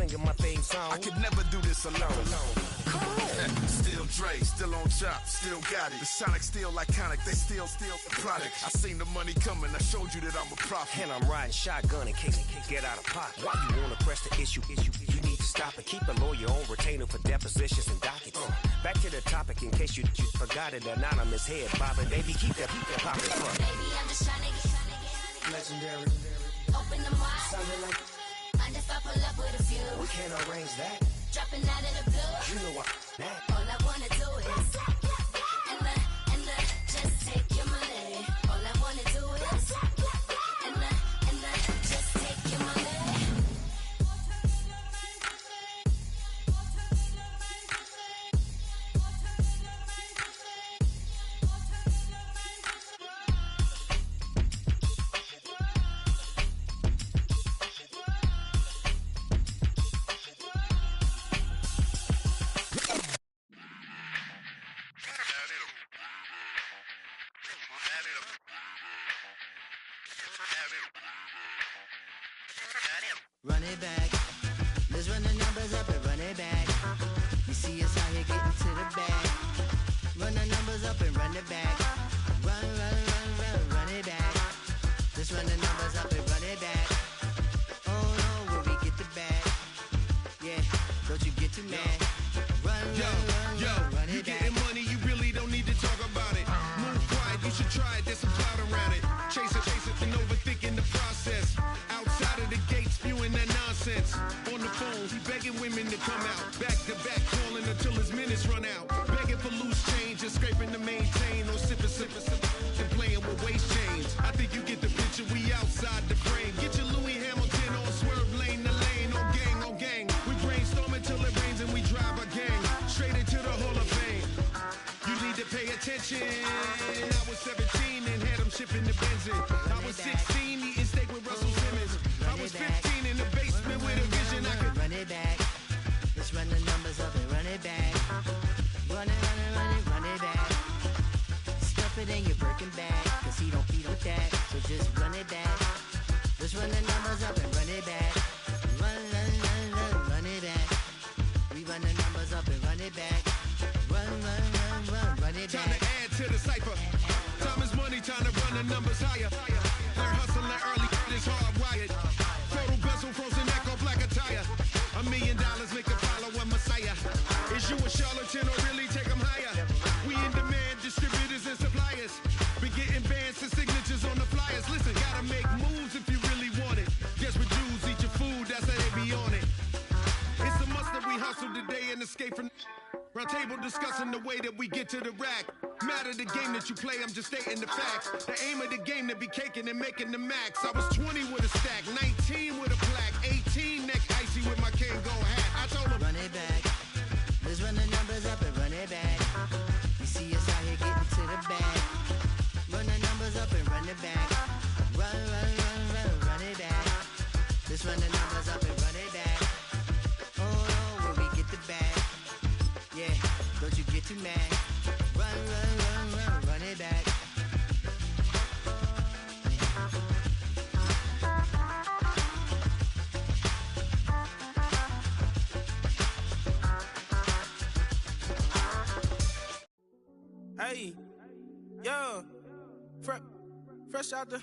singing my theme song. I could never do this alone. Come on. Still Dre, still on top, still got it. The Sonic still iconic, they still the product. I seen the money coming, I showed you that I'm a prophet. And I'm riding shotgun in case it get out of pocket. Why you wanna press the issue? You need to stop it. Keep a lawyer on retainer for depositions and dockets. Back to the topic in case you forgot it. Anonymous head bobbing, baby, keep that popping front. Baby, I'm just trying to get Legendary. Open them wide. Sounding like Mind if I pull up with a few? we can't arrange that. Dropping out of the blue. You know what? That. All I wanna do is and the just take your money. All I wanna do is and the just take your money. Run it back. Let's run the numbers up and run it back. You see us out here getting to the bag. Run the numbers up and run it back. Run it back. Let's run the numbers up and run it back. Oh no, where we get the bag. Yeah, don't you get too mad. Run it You back. getting money, you really don't need to talk about it. Move quiet, you should try it, there's some clout around it. Chase it, and overthinking the process. Outside of the gate, spewing that nonsense. On the phone, he begging women to come out. Back to back, calling until his minutes run out. Begging for loose change and scraping to maintain. Or sipping, and playing with waist chains. I think you get the picture, we outside the frame. Get your Louis Hamilton on swerve lane to lane. On gang. We brainstorm until it rains and we drive our gang straight into the Hall of Fame. You need to pay attention. I was 17 and had them shipping the benzin. I was 16 eating steak with Russell Simmons. I was 15 in the basement with a vision. I could run it back. Let's run the numbers up and run it back. Run it back. Stuff it in your Birkin bag, cause he don't feed with that. So just run it back. Let's run the numbers up and run it back. Run it back. We run the numbers up and run it back. Run it time back. to add to the cipher. Time is money, time to run the numbers higher. Learn hustling early, it's hardwired. Total bezel, frozen neck or black attire. $1 million make a follow a messiah. Is you a charlatan or really take them higher? We in demand, distributors and suppliers. Been getting bands and signatures on the flyers. Listen, gotta make moves if you really want it. Guess what Jews eat your food, that's how they be on it. It's a must that we hustle today and escape from round table discussing the way that we get to the rack. Matter the game that you play, I'm just stating the facts. The aim of the game to be caking and making the max. I was 20 with a stack, 19 with a plaque, 18 neck icy with my Kango hat. I told him, Run it back. Let's run the numbers up and run it back. You see us out here getting to the bag. Run the numbers up and run it back. Run it back. Let's run the numbers up and run it back. Oh no, where we get the bag. Yeah, don't you get too mad. Run it back. Hey, yo, fresh out the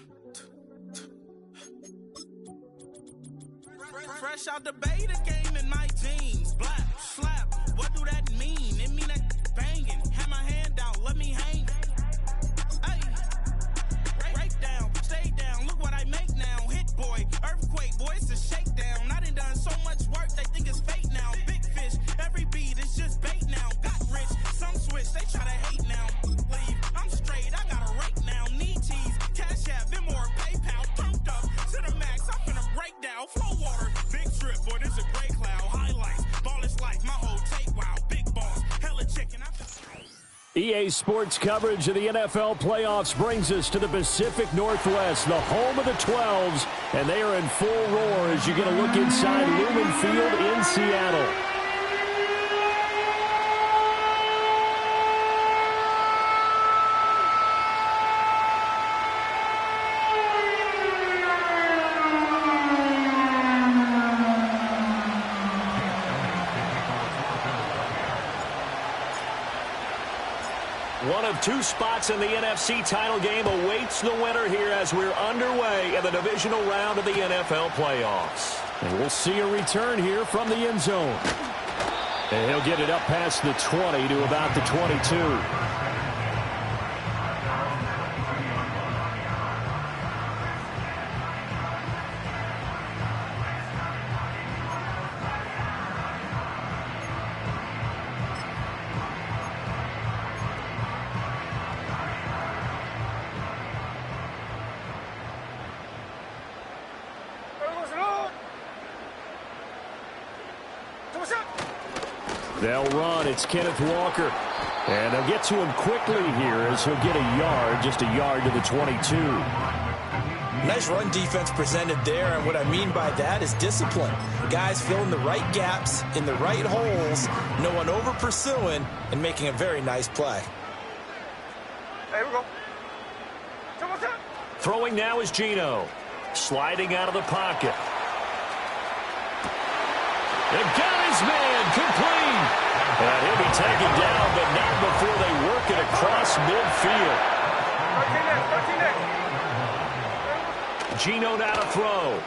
fresh out the beta game in my jeans. Black slap, what do that mean? It mean that banging. Have my hand out, let me hang. Hey, break down, stay down. Look what I make now. Hit boy, earthquake, boy, it's a shakedown. I done so much work, they think it's fake now. Big fish, every beat is just bait now. Got rich, some switch, they try to hate now. Leave, I'm straight, I got a rake now. Need cheese, cash app, Venmo or PayPal. Turned up to the max, I'm finna break down. Flow water, big trip, boy, this a gray cloud. Highlights, ball is life, my whole take, wow. Big boss, hella chicken, EA Sports coverage of the NFL playoffs brings us to the Pacific Northwest, the home of the 12s, and they are in full roar as you get a look inside Lumen Field in Seattle. One of two spots in the NFC title game awaits the winner here as we're underway in the divisional round of the NFL playoffs. And we'll see a return here from the end zone. And he'll get it up past the 20 to about the 22. They'll run. It's Kenneth Walker. And they'll get to him quickly here as he'll get a yard, just a yard to the 22. Nice run defense presented there, and what I mean by that is discipline. Guys filling the right gaps in the right holes, no one over pursuing, and making a very nice play. There we go. Throwing now is Geno. Sliding out of the pocket. And got his man complete. And he'll be taken down, but not before they work it across midfield. 13 Geno now to throw.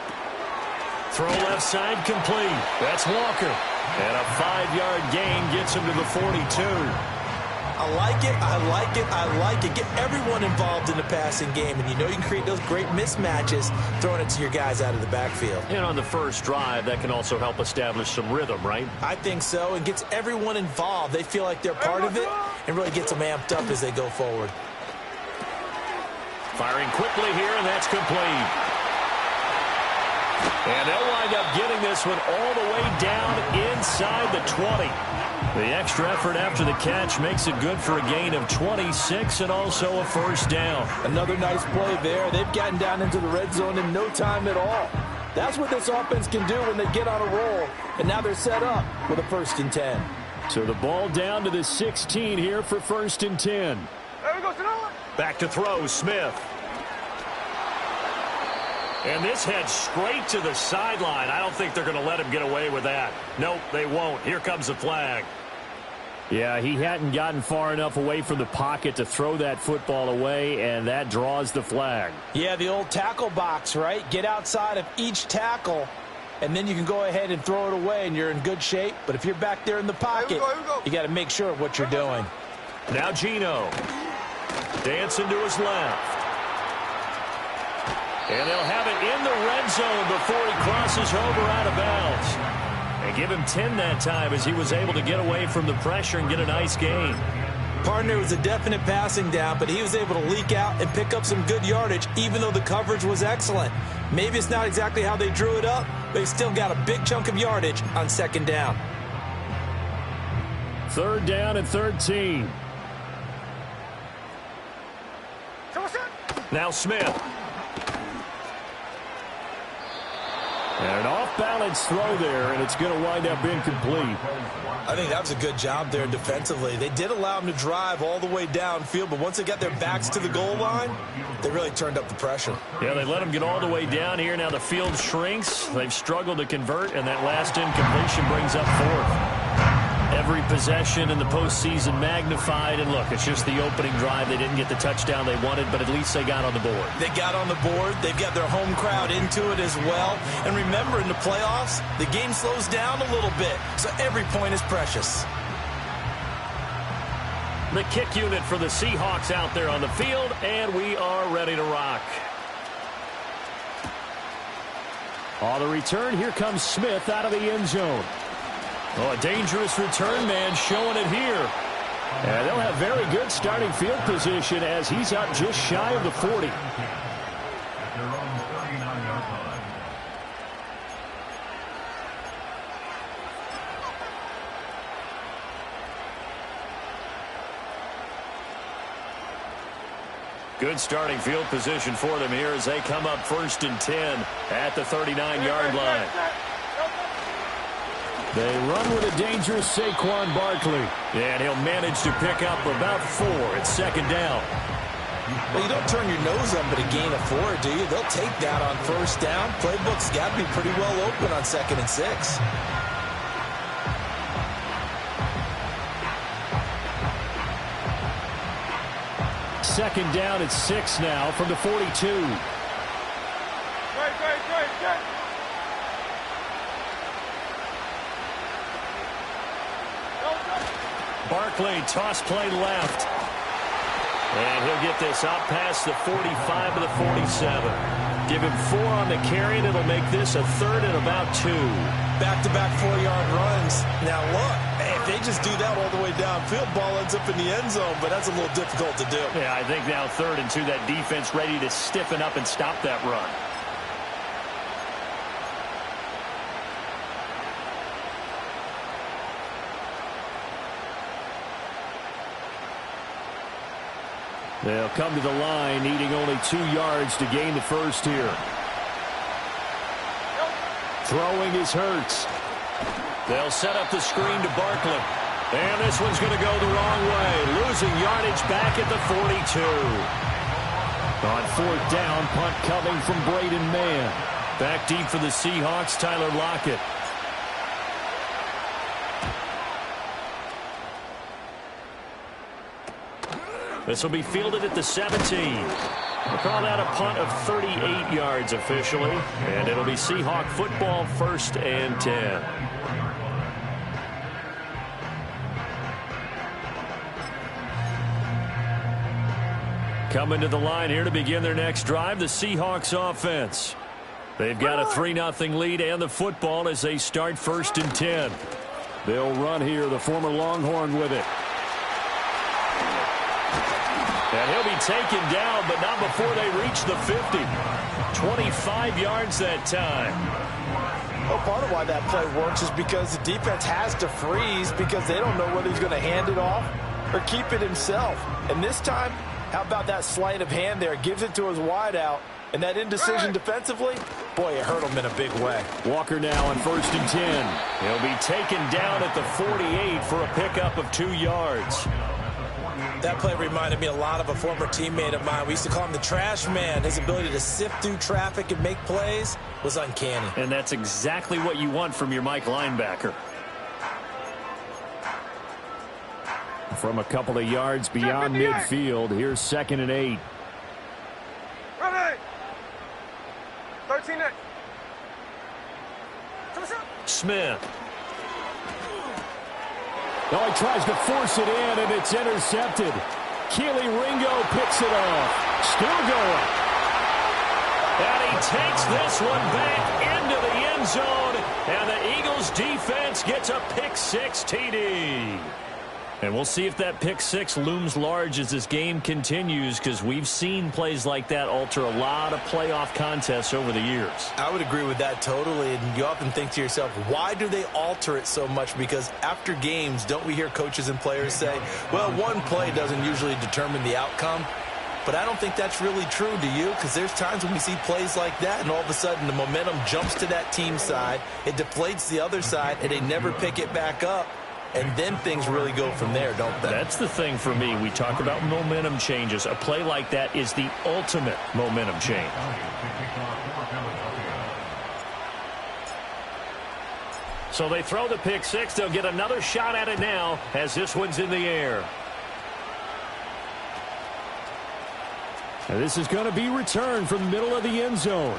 Throw left side complete. That's Walker. And a 5-yard gain gets him to the 42. I like it, I like it, I like it. Get everyone involved in the passing game, and you know you can create those great mismatches throwing it to your guys out of the backfield. And on the first drive, that can also help establish some rhythm, right? I think so, and gets everyone involved. They feel like they're part of it, and really gets them amped up as they go forward. Firing quickly here, and that's complete. And they'll wind up getting this one all the way down inside the 20. The extra effort after the catch makes it good for a gain of 26 and also a first down. Another nice play there. They've gotten down into the red zone in no time at all. That's what this offense can do when they get on a roll. And now they're set up with a 1st and 10. So the ball down to the 16 here for 1st and 10. There we go, Back to throw, Smith. And this heads straight to the sideline. I don't think they're going to let him get away with that. Nope, they won't. Here comes the flag. Yeah, he hadn't gotten far enough away from the pocket to throw that football away, and that draws the flag. Yeah, the old tackle box, right? Get outside of each tackle, and then you can go ahead and throw it away, and you're in good shape. But if you're back there in the pocket, here we go. You got to make sure of what you're doing. Now Geno. Dancing to his left. And they'll have it in the red zone before he crosses over out of bounds. And give him 10 that time as he was able to get away from the pressure and get a nice gain. Partner was a definite passing down, but he was able to leak out and pick up some good yardage, even though the coverage was excellent. Maybe it's not exactly how they drew it up, but he still got a big chunk of yardage on 2nd down. 3rd down and 13. Now Smith. And an off-balance throw there, and it's going to wind up incomplete. I think that was a good job there defensively. They did allow him to drive all the way downfield, but once they got their backs to the goal line, they really turned up the pressure. Yeah, they let him get all the way down here. Now the field shrinks. They've struggled to convert, and that last incompletion brings up 4th. Every possession in the postseason magnified, and look, it's just the opening drive. They didn't get the touchdown they wanted, but at least they got on the board. They got on the board. They've got their home crowd into it as well. And remember, in the playoffs, the game slows down a little bit, so every point is precious. The kick unit for the Seahawks out there on the field, and we are ready to rock. On the return, here comes Smith out of the end zone. Oh, a dangerous return man showing it here. And they'll have very good starting field position as he's up just shy of the 40. Good starting field position for them here as they come up 1st and 10 at the 39-yard line. They run with a dangerous Saquon Barkley. And he'll manage to pick up about 4 at 2nd down. Well, you don't turn your nose up at a gain of 4, do you? They'll take that on 1st down. Playbook's got to be pretty well open on 2nd and 6. second down at 6 now from the 42. Great. Barkley, toss play left. And he'll get this out past the 45 to the 47. Give him 4 on the carry, and it'll make this a 3rd and about 2. Back-to-back 4-yard runs. Now, look, if they just do that all the way downfield, ball ends up in the end zone, but that's a little difficult to do. Yeah, I think now 3rd and 2, that defense ready to stiffen up and stop that run. They'll come to the line, needing only 2 yards to gain the first here. Throwing is Hurts. They'll set up the screen to Barkley. And this one's going to go the wrong way. Losing yardage back at the 42. On 4th down, punt coming from Braden Mann. Back deep for the Seahawks, Tyler Lockett. This will be fielded at the 17. We'll call that a punt of 38 yards officially. And it'll be Seahawk football, 1st and 10. Coming to the line here to begin their next drive, the Seahawks offense. They've got a 3-0 lead and the football as they start 1st and 10. They'll run here, the former Longhorn with it. And he'll be taken down, but not before they reach the 50. 25 yards that time. Well, part of why that play works is because the defense has to freeze because they don't know whether he's going to hand it off or keep it himself. And this time, how about that sleight of hand there? Gives it to his wideout. And that indecision defensively, boy, it hurt him in a big way. Walker now on 1st and 10. He'll be taken down at the 48 for a pickup of 2 yards. That play reminded me a lot of a former teammate of mine. We used to call him the trash man. His ability to sift through traffic and make plays was uncanny. And that's exactly what you want from your Mike linebacker. From a couple of yards beyond midfield, here's 2nd and 8. Ready. 13 8. Smith. Oh, he tries to force it in, and it's intercepted. Keely Ringo picks it off. Still going. And he takes this one back into the end zone, and the Eagles defense gets a pick-6 TD. And we'll see if that pick-6 looms large as this game continues, because we've seen plays like that alter a lot of playoff contests over the years. I would agree with that totally, and you often think to yourself, why do they alter it so much? Because after games, don't we hear coaches and players say, well, one play doesn't usually determine the outcome? But I don't think that's really true, do you? Because there's times when we see plays like that, and all of a sudden the momentum jumps to that team side, it deflates the other side, and they never pick it back up. And then things really go from there, don't they? That's the thing for me. We talk about momentum changes. A play like that is the ultimate momentum change. So they throw the pick-6. They'll get another shot at it now as this one's in the air. And this is going to be returned from the middle of the end zone.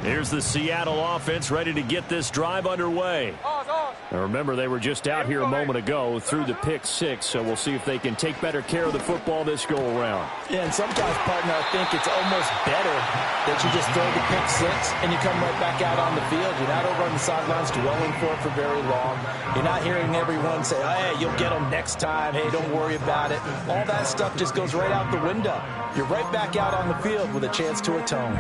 Here's the Seattle offense ready to get this drive underway. Now remember, they were just out here a moment ago through the pick-6, so we'll see if they can take better care of the football this go-around. Yeah, and sometimes, partner, I think it's almost better that you just throw the pick-6 and you come right back out on the field. You're not over on the sidelines dwelling for it for very long. You're not hearing everyone say, oh, hey, you'll get them next time. Hey, don't worry about it. All that stuff just goes right out the window. You're right back out on the field with a chance to atone.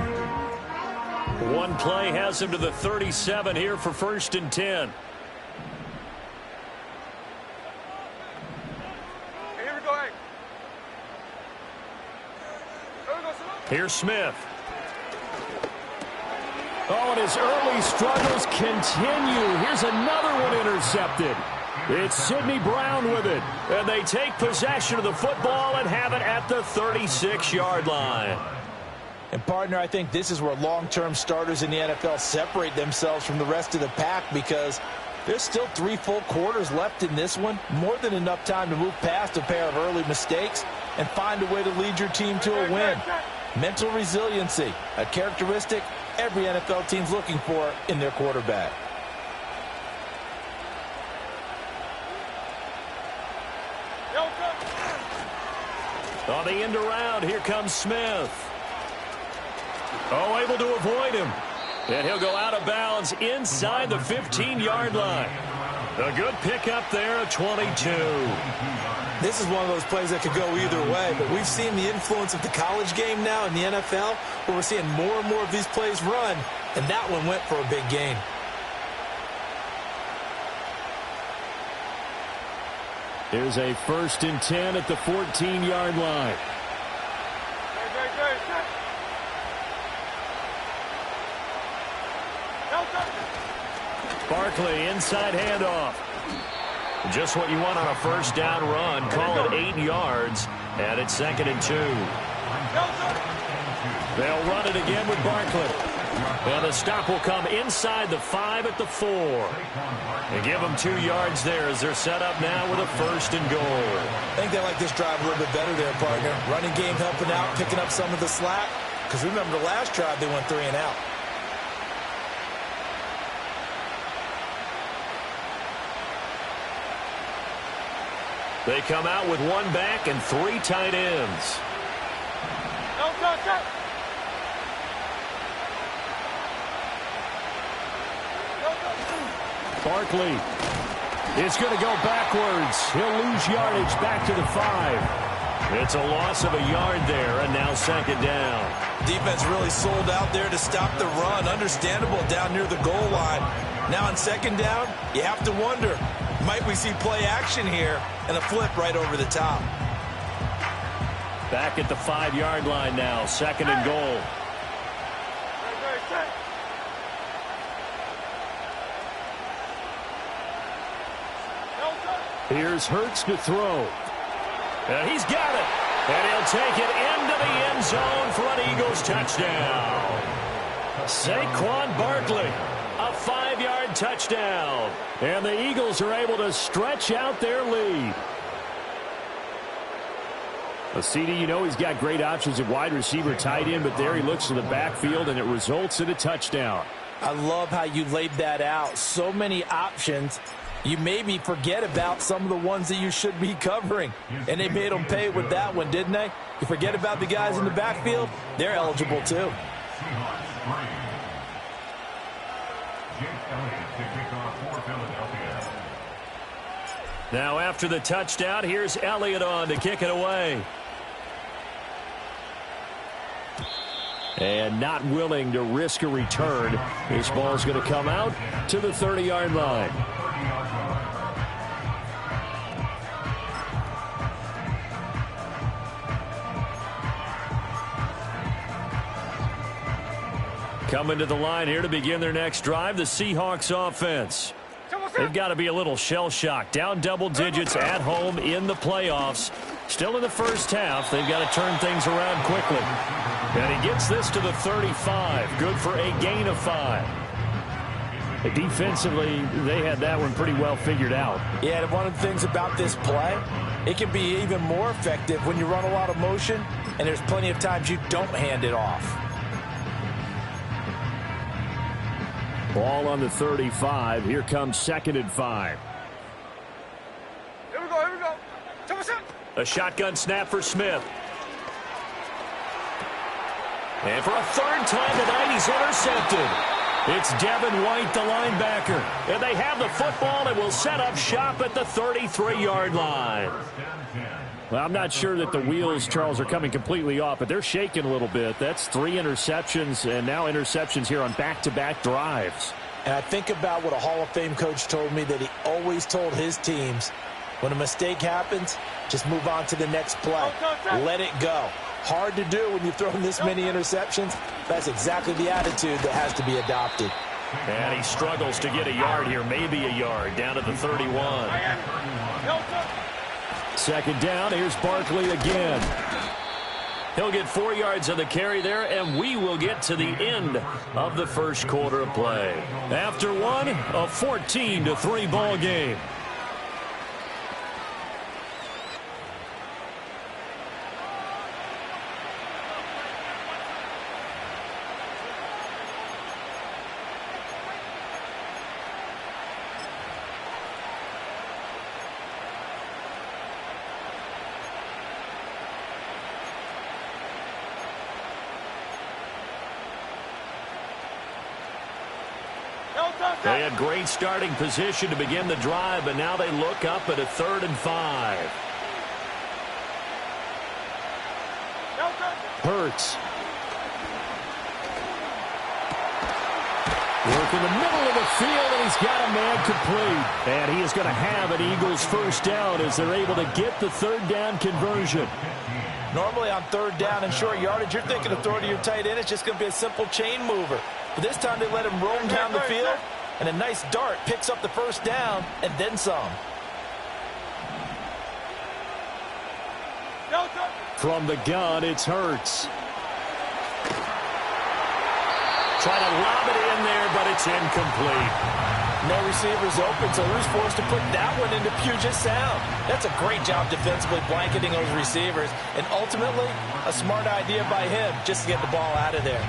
One play has him to the 37 here for 1st and 10. Here we go, Here's Smith. Oh, and his early struggles continue. Here's another one intercepted. It's Sidney Brown with it. And they take possession of the football and have it at the 36-yard line. And, partner, I think this is where long-term starters in the NFL separate themselves from the rest of the pack, because there's still 3 full quarters left in this one. More than enough time to move past a pair of early mistakes and find a way to lead your team to a win. Mental resiliency, a characteristic every NFL team's looking for in their quarterback. On the end around, here comes Smith. Oh, able to avoid him. And he'll go out of bounds inside the 15-yard line. A good pickup there at 22. This is one of those plays that could go either way, but we've seen the influence of the college game now in the NFL, where we're seeing more and more of these plays run, and that one went for a big gain. Here's a 1st and 10 at the 14-yard line. Barkley, inside handoff. Just what you want on a 1st down run. Call it 8 yards, and it's 2nd and 2. They'll run it again with Barkley. And the stop will come inside the 5 at the 4. And give them 2 yards there as they're set up now with a 1st and goal. I think they like this drive a little bit better there, partner. Running game helping out, picking up some of the slack. Because remember, the last drive they went 3 and out. They come out with 1 back and 3 tight ends. Barkley is going to go backwards. He'll lose yardage back to the 5. It's a loss of a yard there, and now 2nd down. Defense really sold out there to stop the run. Understandable down near the goal line. Now on 2nd down, you have to wonder, might we see play action here and a flip right over the top? Back at the 5-yard line now, 2nd and goal. Here's Hurts to throw. And he's got it. And he'll take it into the end zone for an Eagles touchdown. Saquon Barkley, a 5-yard touchdown. And the Eagles are able to stretch out their lead. A CD, you know he's got great options at wide receiver, tight end, but there he looks to the backfield, and it results in a touchdown. I love how you laid that out. So many options. You maybe forget about some of the ones that you should be covering. And they made them pay with that one, didn't they? You forget about the guys in the backfield, they're eligible too. Now after the touchdown, here's Elliott on to kick it away. And not willing to risk a return. This ball's going to come out to the 30-yard line. Coming to the line here to begin their next drive, the Seahawks offense. They've got to be a little shell-shocked. Down double digits at home in the playoffs. Still in the first half. They've got to turn things around quickly. And he gets this to the 35. Good for a gain of 5. Defensively, they had that one pretty well figured out. Yeah, and one of the things about this play, it can be even more effective when you run a lot of motion, and there's plenty of times you don't hand it off. Ball on the 35. Here comes 2nd and 5. Here we go. A shotgun snap for Smith. And for a 3rd time tonight, he's intercepted. It's Devin White, the linebacker. And they have the football and will set up shop at the 33-yard line. Well, I'm not sure that the wheels, Charles, are coming completely off, but they're shaking a little bit. That's 3 interceptions, and now interceptions here on back-to-back drives. And I think about what a Hall of Fame coach told me, that he always told his teams, when a mistake happens, just move on to the next play. Let it go. Hard to do when you've thrown this many interceptions. That's exactly the attitude that has to be adopted. And he struggles to get a yard here, maybe a yard, down to the 31. Second down, here's Barkley again. He'll get 4 yards on the carry there, and we will get to the end of the first quarter of play. After one, a 14-3 ball game. They had great starting position to begin the drive, but now they look up at a 3rd and 5. Hurts. Work in the middle of the field, and he's got a man complete. And he is going to have an Eagles first down as they're able to get the 3rd down conversion. Normally on 3rd down and short yardage, you're thinking of throwing to your tight end. It's just going to be a simple chain mover. But this time they let him roam down the field, and a nice dart picks up the first down and then some. From the gun, it's Hurts. Try to lob it in there, but it's incomplete. No receivers open, so who's forced to put that one into Puget Sound? That's a great job defensively blanketing those receivers, and ultimately a smart idea by him just to get the ball out of there.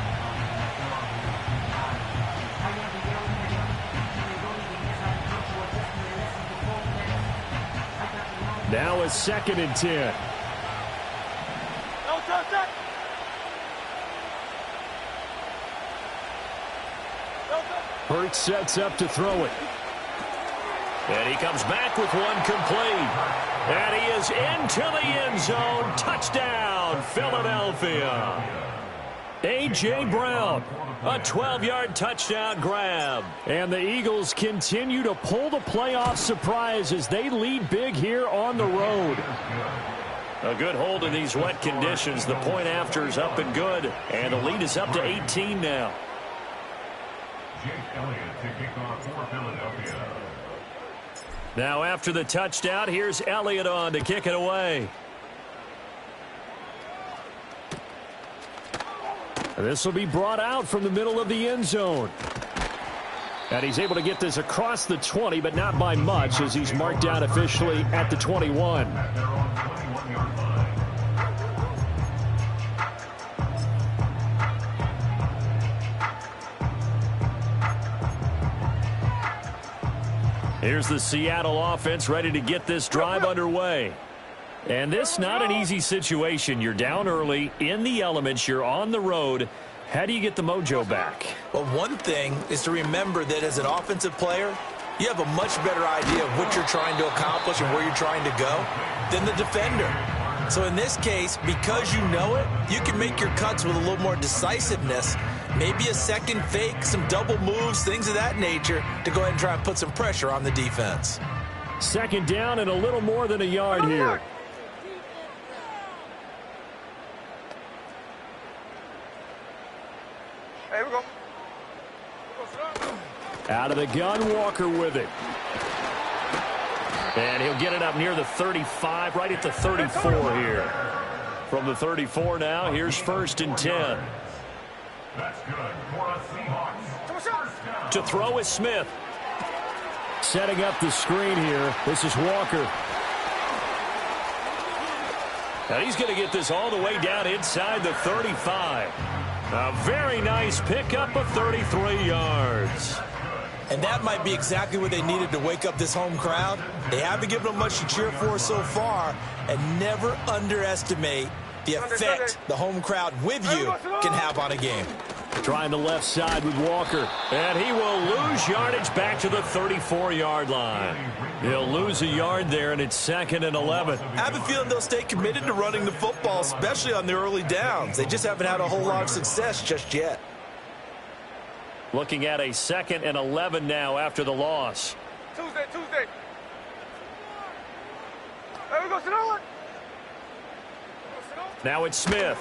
Now a 2nd and 10. Hurts sets up to throw it. And he comes back with one complete. And he is into the end zone. Touchdown, Philadelphia. A.J. Brown, a 12-yard touchdown grab. And the Eagles continue to pull the playoff surprise as they lead big here on the road. A good hold in these wet conditions. The point after is up and good. And the lead is up to 18 now. Now after the touchdown, here's Elliott on to kick it away. This will be brought out from the middle of the end zone. And he's able to get this across the 20, but not by much, as he's marked down officially at the 21. Here's the Seattle offense ready to get this drive underway. And this not an easy situation. You're down early, in the elements, you're on the road. How do you get the mojo back? Well, one thing is to remember that as an offensive player, you have a much better idea of what you're trying to accomplish and where you're trying to go than the defender. So in this case, because you know it, you can make your cuts with a little more decisiveness. Maybe a second fake, some double moves, things of that nature to go ahead and try and put some pressure on the defense. 2nd down and a little more than a yard here. Hey, we go. Out of the gun, Walker with it. And he'll get it up near the 35, right at the 34 here. From the 34 now, here's 1st and 10. That's good for the Seahawks. To throw is Smith. Setting up the screen here. This is Walker. And he's going to get this all the way down inside the 35. A very nice pickup of 33 yards. And that might be exactly what they needed to wake up this home crowd. They haven't given them much to cheer for so far, and never underestimate the effect the home crowd with you can have on a game. Trying the left side with Walker. And he will lose yardage back to the 34-yard line. He'll lose a yard there, and it's 2nd and 11. I have a feeling they'll stay committed to running the football, especially on the early downs. They just haven't had a whole lot of success just yet. Looking at a 2nd and 11 now after the loss. Tuesday. Hey, we go, sit down. Now it's Smith.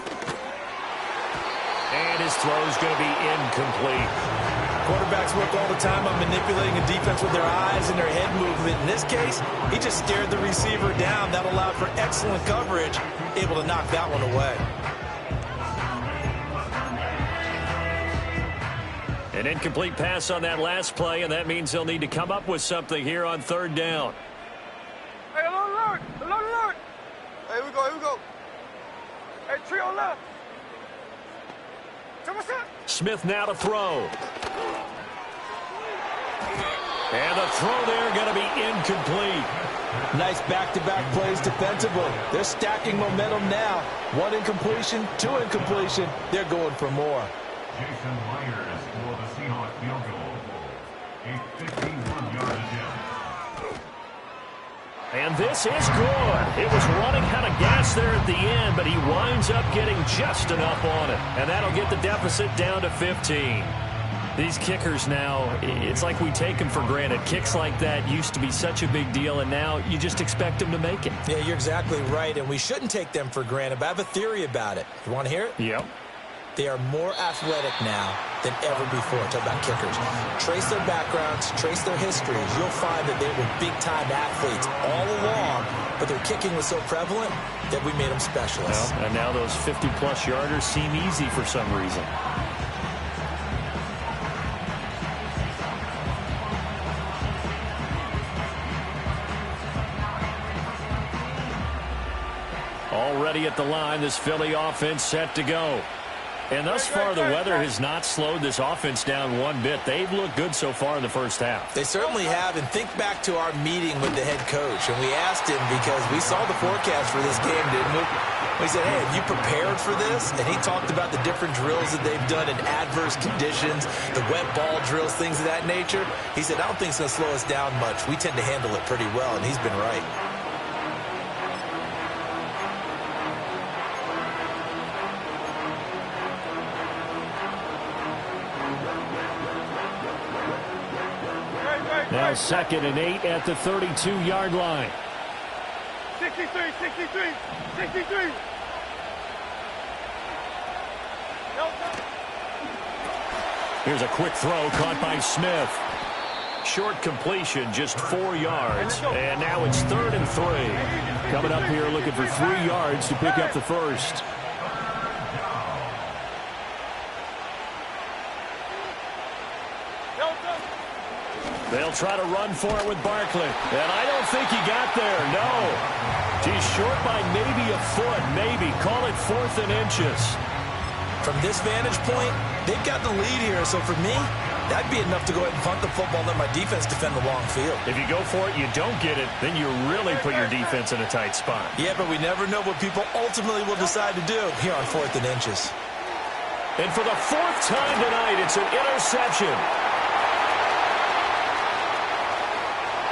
And his throw is going to be incomplete. Quarterbacks work all the time on manipulating a defense with their eyes and their head movement. In this case, he just stared the receiver down. That allowed for excellent coverage, able to knock that one away. An incomplete pass on that last play, and that means they'll need to come up with something here on third down. Hey, alert! Hey, here we go. Hey, trio left. Smith now to throw. And the throw there going to be incomplete. Nice back-to-back plays defensively. They're stacking momentum now. One incompletion, two incompletion. They're going for more. Jason Myers for the Seahawks field goal. A 51-yard attempt. And this is good. It was running out of gas there at the end, but he winds up getting just enough on it. And that'll get the deficit down to 15. These kickers now, it's like we take them for granted. Kicks like that used to be such a big deal, and now you just expect them to make it. Yeah, you're exactly right, and we shouldn't take them for granted, but I have a theory about it. You want to hear it? Yep. They are more athletic now than ever before. Talk about kickers. Trace their backgrounds, trace their histories. You'll find that they were big-time athletes all along, but their kicking was so prevalent that we made them specialists. Well, and now those 50-plus yarders seem easy for some reason. Already at the line, this Philly offense set to go. And thus far, the weather has not slowed this offense down one bit. They've looked good so far in the first half. They certainly have, and think back to our meeting with the head coach, and we asked him because we saw the forecast for this game, didn't we? We said, hey, have you prepared for this? And he talked about the different drills that they've done in adverse conditions, the wet ball drills, things of that nature. He said, I don't think it's going to slow us down much. We tend to handle it pretty well, and he's been right. Now 2nd and 8 at the 32-yard line. 63. Here's a quick throw caught by Smith. Short completion, just 4 yards. And now it's 3rd and 3. Coming up here looking for 3 yards to pick up the first. They'll try to run for it with Barkley. And I don't think he got there, no. He's short by maybe a foot, maybe. Call it 4th and inches. From this vantage point, they've got the lead here. So for me, that'd be enough to go ahead and punt the football and let my defense defend the long field. If you go for it, you don't get it, then you really put your defense in a tight spot. Yeah, but we never know what people ultimately will decide to do here on 4th and inches. And for the 4th time tonight, it's an interception.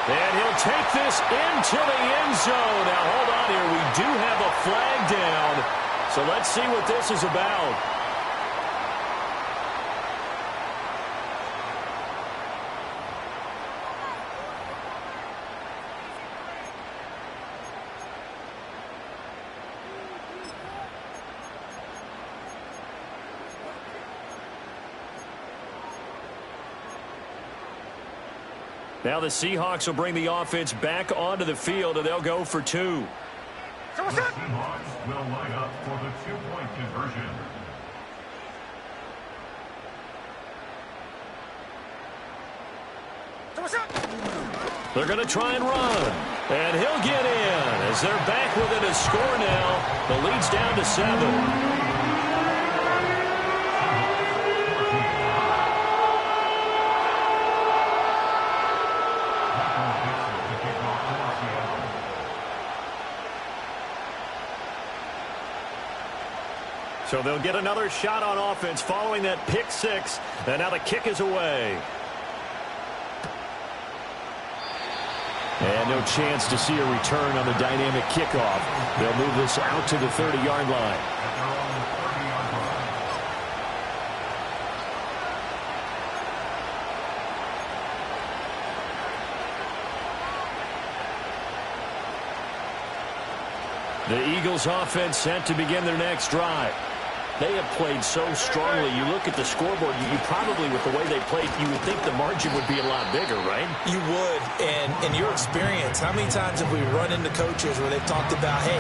And he'll take this into the end zone. Now, hold on here. We do have a flag down. So let's see what this is about. Now the Seahawks will bring the offense back onto the field, and they'll go for 2. The Seahawks will line up for the 2-point conversion. They're going to try and run. And he'll get in as they're back within a score now. The lead's down to 7. So they'll get another shot on offense following that pick 6. And now the kick is away. And no chance to see a return on the dynamic kickoff. They'll move this out to the 30-yard line. The Eagles offense set to begin their next drive. They have played so strongly. You look at the scoreboard, you probably, with the way they played, you would think the margin would be a lot bigger, right? You would. And in your experience, how many times have we run into coaches where they've talked about, hey,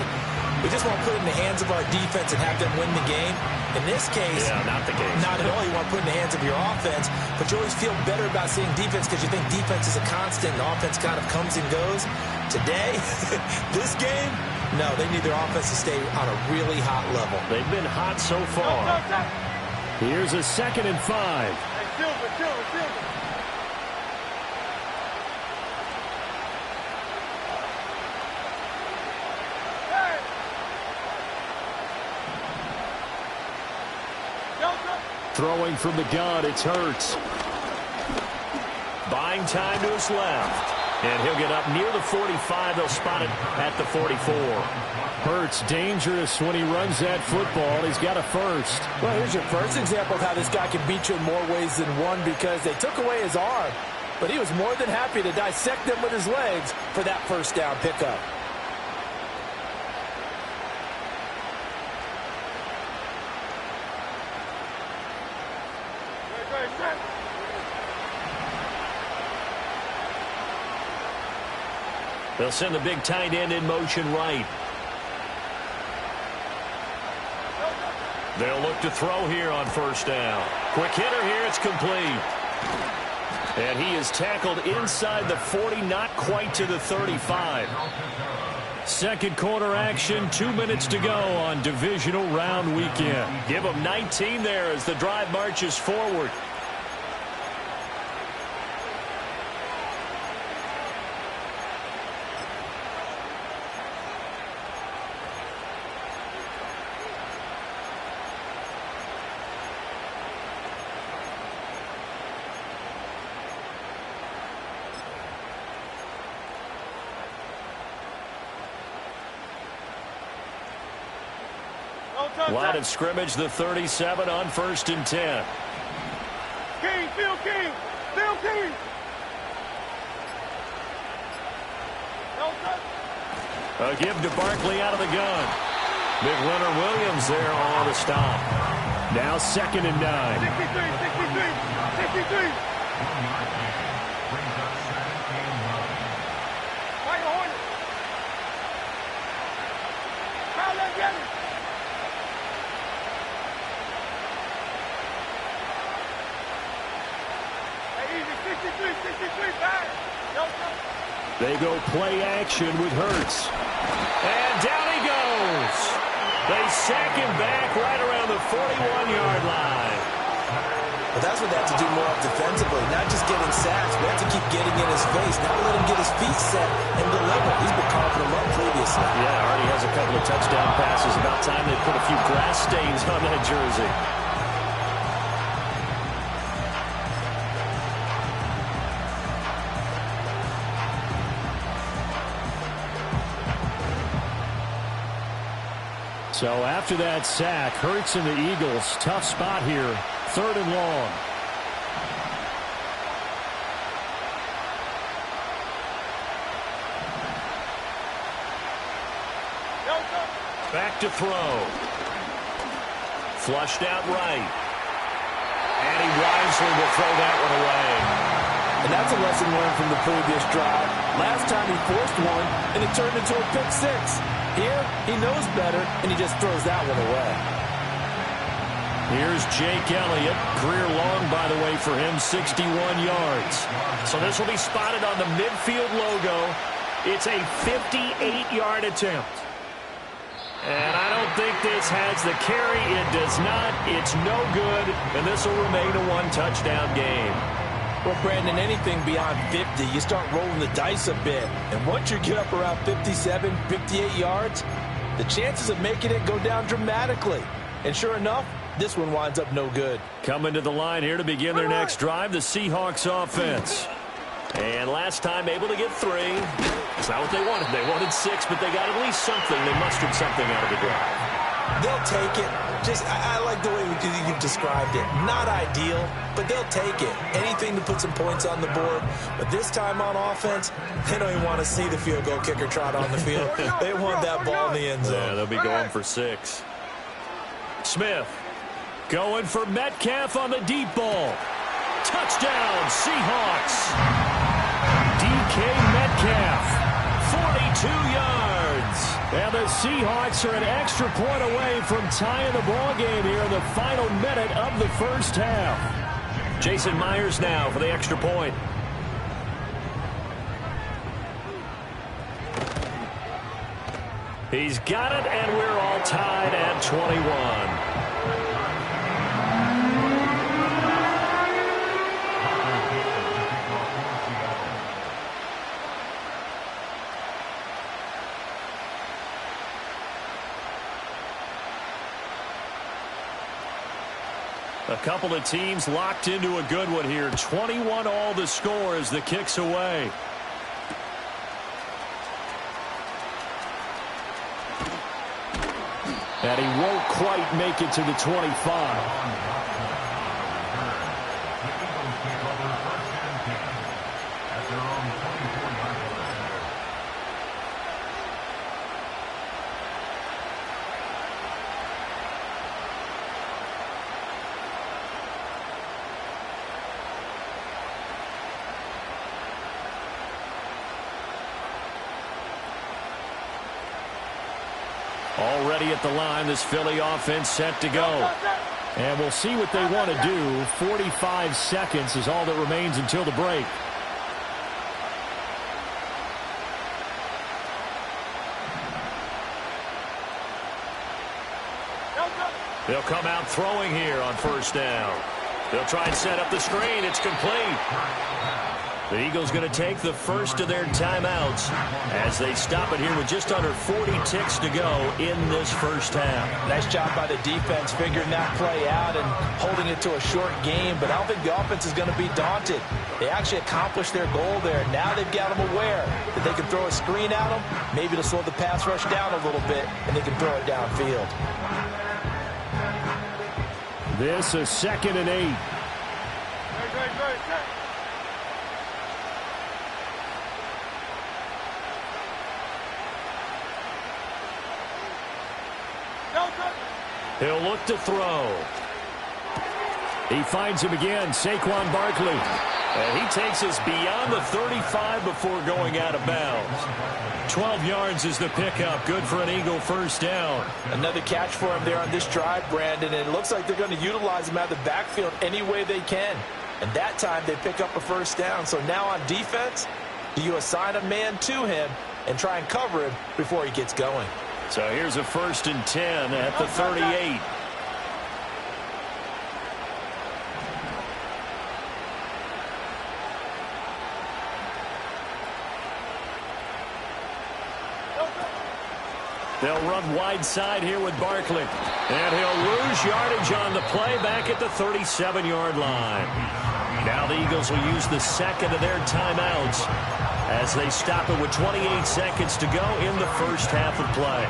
we just want to put it in the hands of our defense and have them win the game? In this case, yeah, not the case. Not at all. You want to put it in the hands of your offense, but you always feel better about seeing defense because you think defense is a constant and offense kind of comes and goes. Today, this game, no, they need their offense to stay on a really hot level. They've been hot so far. Here's a 2nd and 5. Hey, Silver. Throwing from the gun, it's Hurts. Buying time to his left. And he'll get up near the 45. They'll spot it at the 44. Hurts dangerous when he runs that football. He's got a first. Well, here's your first example of how this guy can beat you in more ways than one because they took away his arm. But he was more than happy to dissect them with his legs for that first down pickup. They'll send the big tight end in motion right. They'll look to throw here on first down. Quick hitter here, it's complete. And he is tackled inside the 40, not quite to the 35. Second quarter action, 2 minutes to go on divisional round weekend. Give them 19 there as the drive marches forward. Line of scrimmage, the 37 on 1st and 10. King, Phil King. A give to Barkley out of the gun. Big Leonard Williams there on the stop. Now 2nd and 9. 63. They go play action with Hurts. And down he goes. They sack him back right around the 41-yard line. But that's what they have to do more of defensively, not just getting sacks, but have to keep getting in his face. Now let him get his feet set and deliver. He's been coughing him up previously. Yeah, already has a couple of touchdown passes. About time they put a few grass stains on that jersey. So after that sack, Hurts and the Eagles, tough spot here, 3rd and long. Back to throw. Flushed out right. And he wisely will throw that one away. And that's a lesson learned from the previous drive. Last time he forced one, and it turned into a pick six. Here, he knows better, and he just throws that one away. Here's Jake Elliott. Career long, by the way, for him, 61 yards. So this will be spotted on the midfield logo. It's a 58-yard attempt. And I don't think this has the carry. It does not. It's no good, and this will remain a one-touchdown game. Well, Brandon, anything beyond 50, you start rolling the dice a bit. And once you get up around 57, 58 yards, the chances of making it go down dramatically. And sure enough, this one winds up no good. Coming to the line here to begin their next drive, the Seahawks offense. And last time able to get 3. It's not what they wanted. They wanted 6, but they got at least something. They mustered something out of the drive. They'll take it. I like the way you described it. Not ideal, but they'll take it. Anything to put some points on the board. But this time on offense, they don't even want to see the field goal kicker trot on the field. They want that ball in the end zone. Yeah, they'll be going for 6. Smith Going for Metcalf on the deep ball. Touchdown, Seahawks. DK Metcalf, 42 yards. And the Seahawks are an extra point away from tying the ball game here in the final minute of the first half. Jason Myers now for the extra point. He's got it, and we're all tied at 21. A couple of teams locked into a good one here. 21 all the score as the kick's away. And he won't quite make it to the 25. Already at the line, this Philly offense set to go. And we'll see what they want to do. 45 seconds is all that remains until the break. They'll come out throwing here on first down. They'll try and set up the screen. It's complete. The Eagles going to take the first of their timeouts as they stop it here with just under 40 ticks to go in this first half. Nice job by the defense figuring that play out and holding it to a short game, but I don't think the offense is going to be daunted. They actually accomplished their goal there. Now they've got them aware that they can throw a screen at them, maybe to slow the pass rush down a little bit, and they can throw it downfield. This is 2nd and 8. He'll look to throw. He finds him again, Saquon Barkley. And he takes us beyond the 35 before going out of bounds. 12 yards is the pickup. Good for an Eagle first down. Another catch for him there on this drive, Brandon. And it looks like they're going to utilize him out of the backfield any way they can. And that time they pick up a first down. So now on defense, do you assign a man to him and try and cover him before he gets going? So here's a 1st and 10 at the 38. They'll run wide side here with Barkley. And he'll lose yardage on the play back at the 37-yard line. Now the Eagles will use the second of their timeouts as they stop it with 28 seconds to go in the first half of play.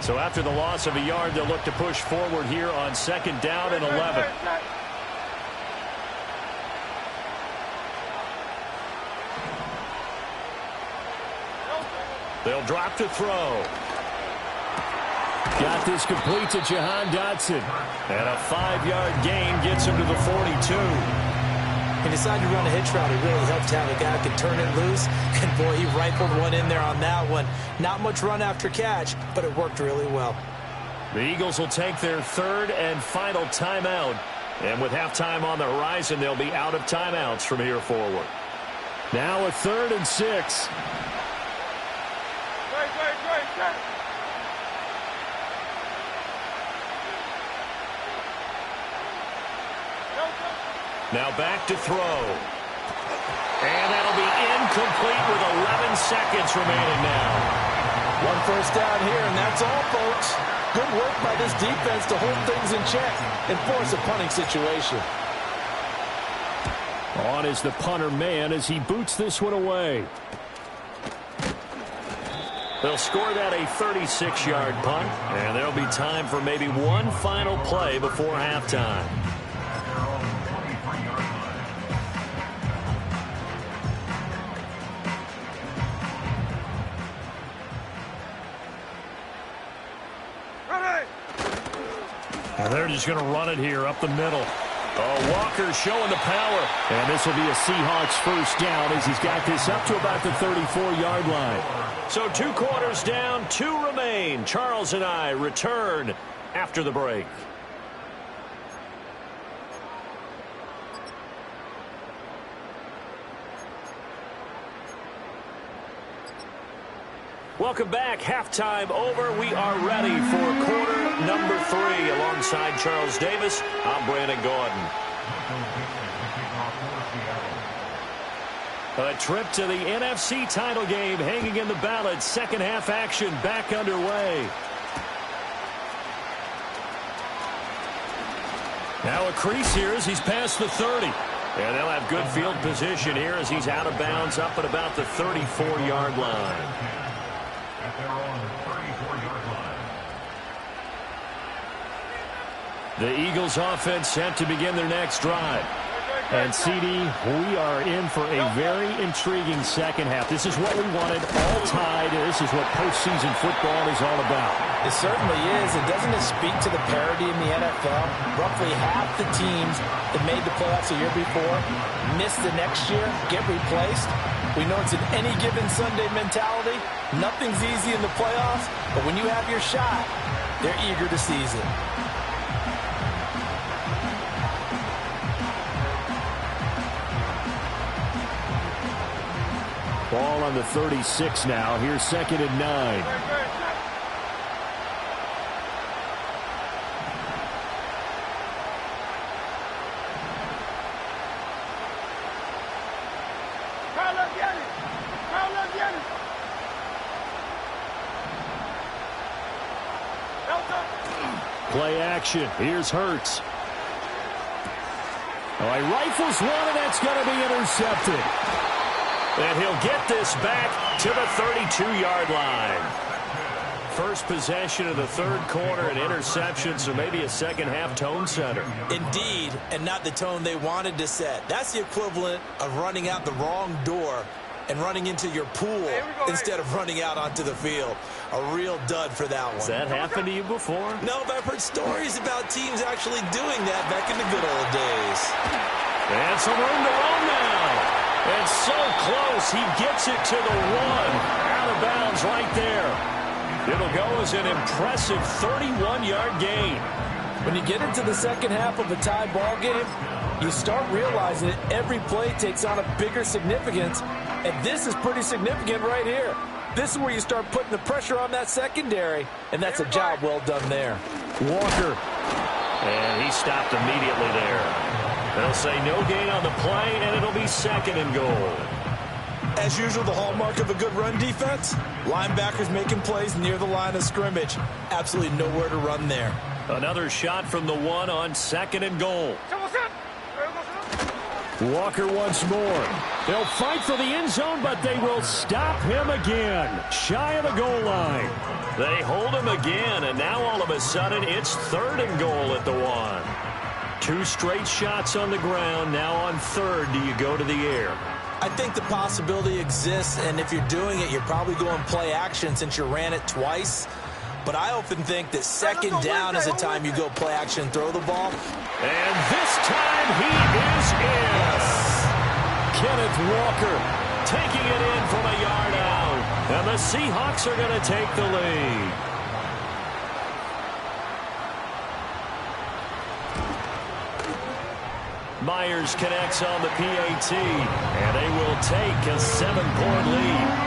So after the loss of a yard, they'll look to push forward here on 2nd down and 11. They'll drop to throw. Got this complete to Jahan Dotson. And a 5-yard gain gets him to the 42. He decided to run a hitch route. It really helped to have a guy who could turn it loose. And, boy, he rifled one in there on that one. Not much run after catch, but it worked really well. The Eagles will take their 3rd and final timeout. And with halftime on the horizon, they'll be out of timeouts from here forward. Now a 3rd and 6. Now back to throw. And that'll be incomplete with 11 seconds remaining now. One first down here, and that's all, folks. Good work by this defense to hold things in check and force a punting situation. On is the punter man as he boots this one away. They'll score that a 36-yard punt, and there'll be time for maybe one final play before halftime. And they're just going to run it here up the middle. Oh, Walker showing the power. And this will be a Seahawks first down as he's got this up to about the 34-yard line. So 2 quarters down, 2 remain. Charles and I return after the break. Welcome back. Halftime over. We are ready for quarter number 3. Alongside Charles Davis, I'm Brandon Gordon. A trip to the NFC title game hanging in the balance. Second half action back underway. Now a crease here as he's past the 30. And they'll have good field position here as he's out of bounds up at about the 34-yard line. At their own 34-yard line. The Eagles offense set to begin their next drive. And CD, we are in for a very intriguing second half. This is what we wanted, all tied. This is what postseason football is all about. It certainly is. And doesn't it speak to the parity in the NFL? Roughly half the teams that made the playoffs a year before miss the next year, get replaced. We know it's an any given Sunday mentality. Nothing's easy in the playoffs, but when you have your shot, they're eager to seize it. Ball on the 36 now. Here's 2nd and 9. Play action. Here's Hurts. Oh, he rifles one, and that's going to be intercepted. And he'll get this back to the 32-yard line. First possession of the third quarter, an interception, so maybe a second-half tone setter. Indeed, and not the tone they wanted to set. That's the equivalent of running out the wrong door and running into your pool instead of running out onto the field. A real dud for that one. Has that happened to you before? No, but I've heard stories about teams actually doing that back in the good old days. And some room to run now. And so close, he gets it to the 1. Out of bounds right there. It'll go as an impressive 31-yard gain. When you get into the second half of a tie ball game, you start realizing that every play takes on a bigger significance, and this is pretty significant right here. This is where you start putting the pressure on that secondary, and that's a job well done there. Walker. And he stopped immediately there. They'll say no gain on the play, and it'll be 2nd and goal. As usual, the hallmark of a good run defense, linebackers making plays near the line of scrimmage. Absolutely nowhere to run there. Another shot from the 1 on 2nd and goal. Walker once more. They'll fight for the end zone, but they will stop him again. Shy of the goal line. They hold him again, and now all of a sudden it's 3rd and goal at the 1. 2 straight shots on the ground. Now on 3rd, do you go to the air? I think the possibility exists, and if you're doing it, you're probably going play action since you ran it twice. But I often think that 2nd down is the time you go play action, throw the ball. And this time he is in. Kenneth Walker taking it in from a yard out. And the Seahawks are going to take the lead. Myers connects on the PAT, and they will take a 7-point lead.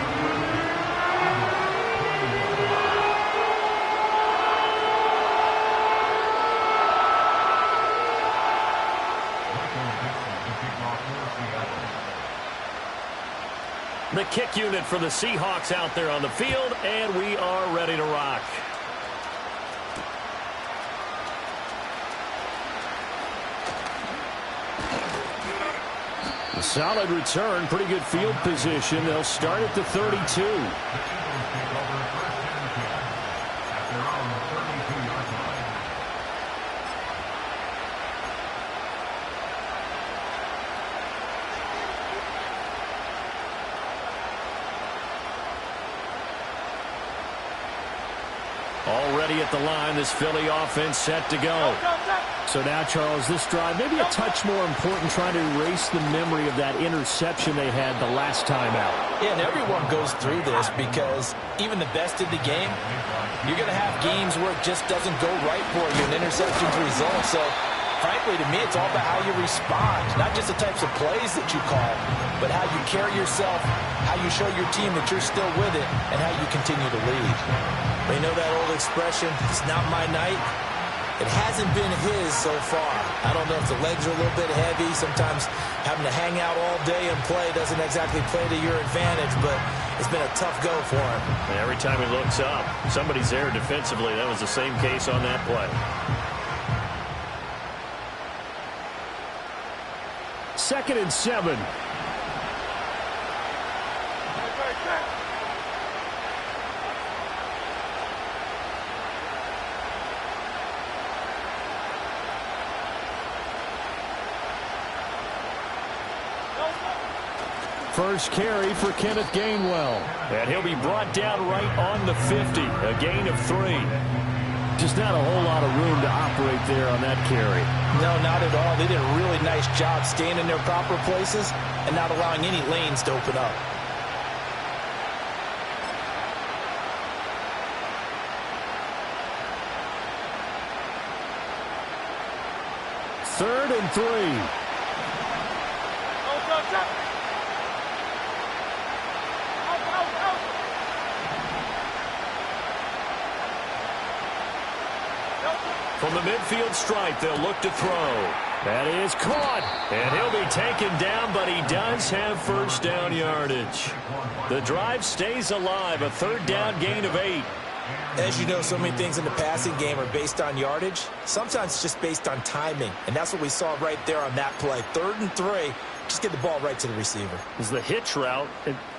The kick unit for the Seahawks out there on the field, and we are ready to rock. A solid return, pretty good field position. They'll start at the 32. Already at the line, this Philly offense set to go. So now, Charles, this drive maybe a touch more important, trying to erase the memory of that interception they had the last time out. Yeah, and everyone goes through this because even the best in the game, you're going to have games where it just doesn't go right for you, and interceptions result. So, frankly, to me, it's all about how you respond, not just the types of plays that you call, but how you carry yourself, how you show your team that you're still with it, and how you continue to lead. They know that old expression, it's not my night. It hasn't been his so far. I don't know if the legs are a little bit heavy. Sometimes having to hang out all day and play doesn't exactly play to your advantage, but it's been a tough go for him. And every time he looks up, somebody's there defensively. That was the same case on that play. 2nd and 7. First carry for Kenneth Gainwell. And he'll be brought down right on the 50. A gain of 3. Just not a whole lot of room to operate there on that carry. No, not at all. They did a really nice job staying in their proper places and not allowing any lanes to open up. Third and 3. From the midfield stripe, they'll look to throw. That is caught. And he'll be taken down, but he does have first down yardage. The drive stays alive. A 3rd down gain of 8. As you know, so many things in the passing game are based on yardage. Sometimes it's just based on timing. And that's what we saw right there on that play. 3rd and 3. Just get the ball right to the receiver. Is the hitch route.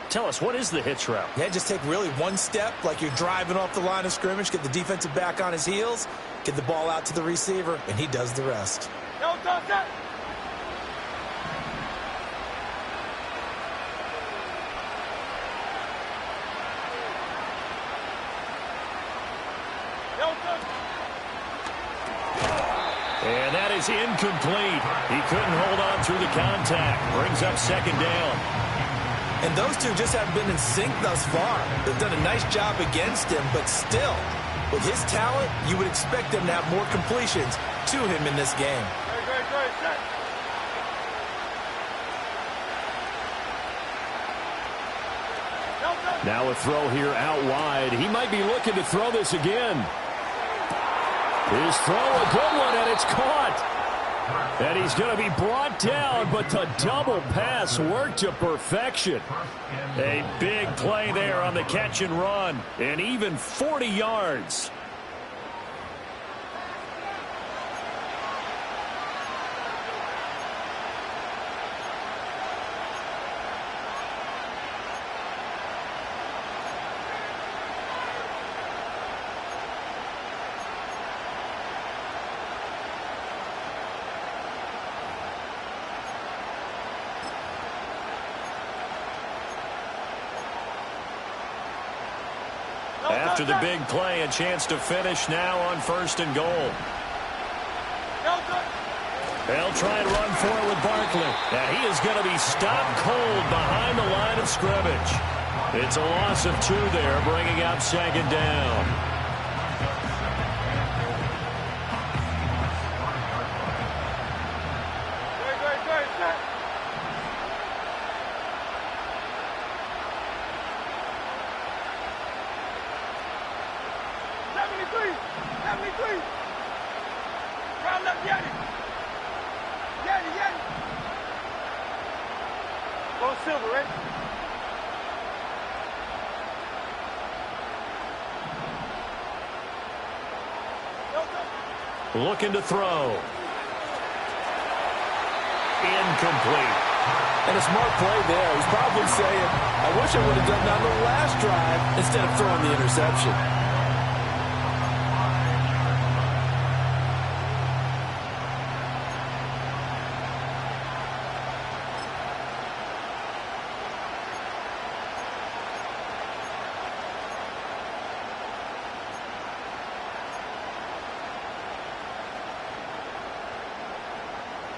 Tell us, what is the hitch route? Yeah, just take really one step like you're driving off the line of scrimmage, get the defensive back on his heels, get the ball out to the receiver, and he does the rest. And that is incomplete. He couldn't hold on through the contact. Brings up 2nd down. And those two just haven't been in sync thus far. They've done a nice job against him, but still, with his talent, you would expect them to have more completions to him in this game. Now a throw here out wide. He might be looking to throw this again. His throw, a good one, and it's caught. And he's going to be brought down, but the double pass worked to perfection. A big play there on the catch and run, and even 40 yards. After the big play, a chance to finish now on 1st and goal. They'll try and run for it with Barkley. Now he is going to be stopped cold behind the line of scrimmage. It's a loss of 2 there, bringing up 2nd down. Looking to throw. Incomplete. And a smart play there. He's probably saying, I wish I would have done that on the last drive instead of throwing the interception.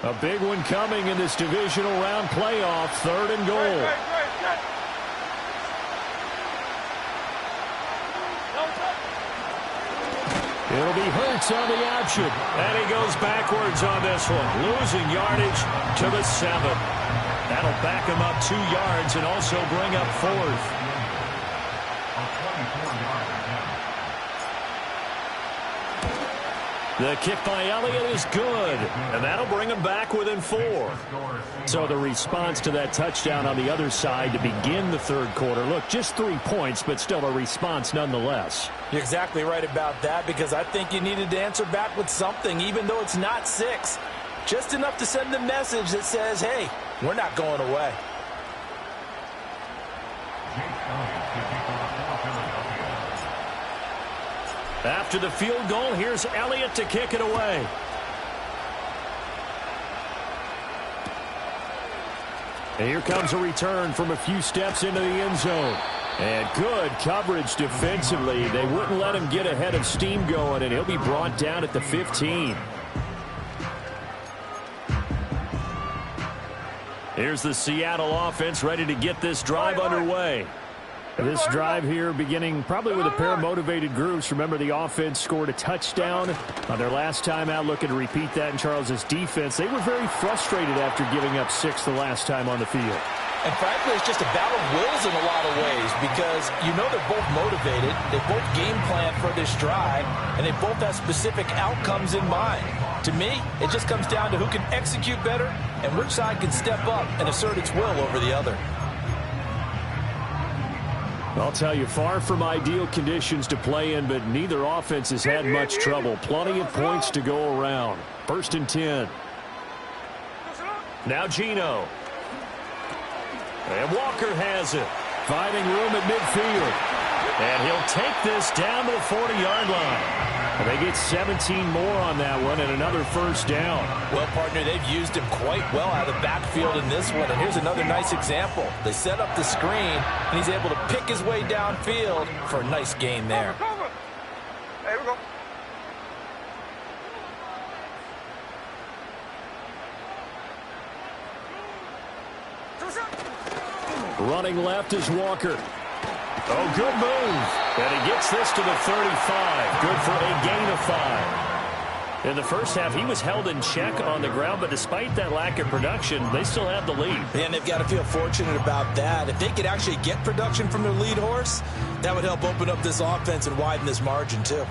A big one coming in this divisional round playoff, 3rd and goal. It'll be Hurts on the option. And he goes backwards on this one, losing yardage to the 7. That'll back him up 2 yards and also bring up 4th. The kick by Elliott is good, and that'll bring him back within 4. So the response to that touchdown on the other side to begin the 3rd quarter, look, just 3 points, but still a response nonetheless. You're exactly right about that, because I think you needed to answer back with something, even though it's not 6. Just enough to send the message that says, hey, we're not going away. After the field goal, here's Elliott to kick it away. And here comes a return from a few steps into the end zone. And good coverage defensively. They wouldn't let him get ahead of steam going, and he'll be brought down at the 15. Here's the Seattle offense ready to get this drive underway. This drive here beginning probably with a pair of motivated groups. Remember, the offense scored a touchdown on their last time out. Looking to repeat that in Charles's defense. They were very frustrated after giving up 6 the last time on the field. And frankly, it's just a battle of wills in a lot of ways, because you know they're both motivated. They both game plan for this drive, and they both have specific outcomes in mind. To me, it just comes down to who can execute better and which side can step up and assert its will over the other. I'll tell you, far from ideal conditions to play in, but neither offense has had much trouble. Plenty of points to go around. 1st and 10. Now Geno. And Walker has it. Finding room at midfield. And he'll take this down to the 40-yard line. And they get 17 more on that one and another 1st down. Well, partner, they've used him quite well out of the backfield in this one. And here's another nice example. They set up the screen, and he's able to pick his way downfield for a nice gain there. There we go. Running left is Walker. Oh, good move. And he gets this to the 35. Good for a gain of 5. In the first half, he was held in check on the ground, but despite that lack of production, they still have the lead. And they've got to feel fortunate about that. If they could actually get production from their lead horse, that would help open up this offense and widen this margin, too.